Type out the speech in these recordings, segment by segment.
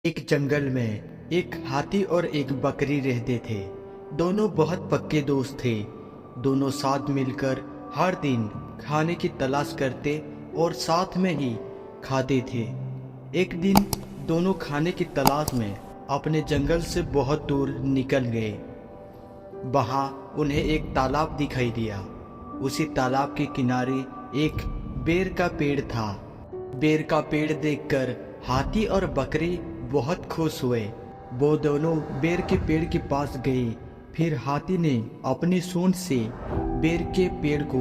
एक जंगल में एक हाथी और एक बकरी रहते थे। दोनों बहुत पक्के दोस्त थे। दोनों साथ मिलकर हर दिन खाने की तलाश करते और साथ में ही खाते थे। एक दिन दोनों खाने की तलाश में अपने जंगल से बहुत दूर निकल गए। वहां उन्हें एक तालाब दिखाई दिया। उसी तालाब के किनारे एक बेर का पेड़ था। बेर का पेड़ देखकर हाथी और बकरी बहुत खुश हुए। वो दोनों बेर के पेड़ के पास गए। फिर हाथी ने अपनी सूंड से बेर के पेड़ को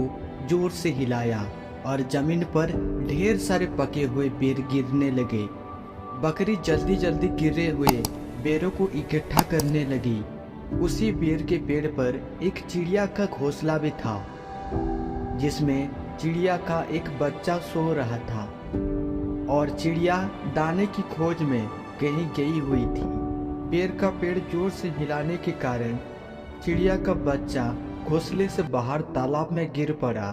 जोर से हिलाया और जमीन पर ढेर सारे पके हुए बेर गिरने लगे। बकरी जल्दी जल्दी गिरे हुए बेरों को इकट्ठा करने लगी। उसी बेर के पेड़ पर एक चिड़िया का घोंसला भी था, जिसमें चिड़िया का एक बच्चा सो रहा था और चिड़िया दाने की खोज में कहीं गई हुई थी। बेर का पेड़ जोर से हिलाने के कारण चिड़िया का बच्चा घोंसले से बाहर तालाब में गिर पड़ा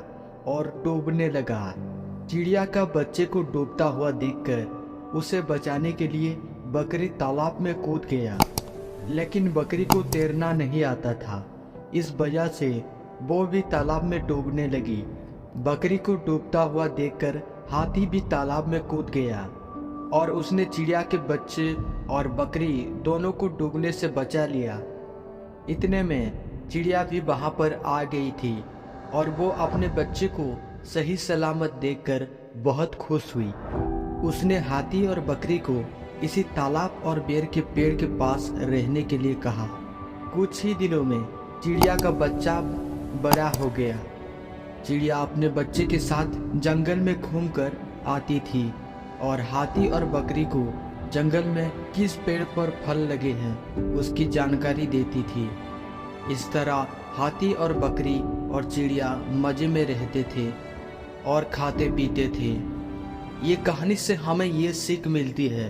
और डूबने लगा। चिड़िया का बच्चे को डूबता हुआ देखकर उसे बचाने के लिए बकरी तालाब में कूद गया, लेकिन बकरी को तैरना नहीं आता था। इस वजह से वो भी तालाब में डूबने लगी। बकरी को डूबता हुआ देखकर हाथी भी तालाब में कूद गया और उसने चिड़िया के बच्चे और बकरी दोनों को डूबने से बचा लिया। इतने में चिड़िया भी वहां पर आ गई थी और वो अपने बच्चे को सही सलामत देखकर बहुत खुश हुई। उसने हाथी और बकरी को इसी तालाब और बेर के पेड़ के पास रहने के लिए कहा। कुछ ही दिनों में चिड़िया का बच्चा बड़ा हो गया। चिड़िया अपने बच्चे के साथ जंगल में घूमकर आती थी और हाथी और बकरी को जंगल में किस पेड़ पर फल लगे हैं उसकी जानकारी देती थी। इस तरह हाथी और बकरी और चिड़िया मजे में रहते थे और खाते पीते थे। ये कहानी से हमें ये सीख मिलती है,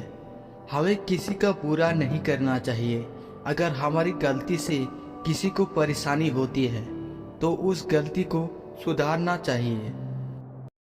हमें किसी का बुरा नहीं करना चाहिए। अगर हमारी गलती से किसी को परेशानी होती है तो उस गलती को सुधारना चाहिए।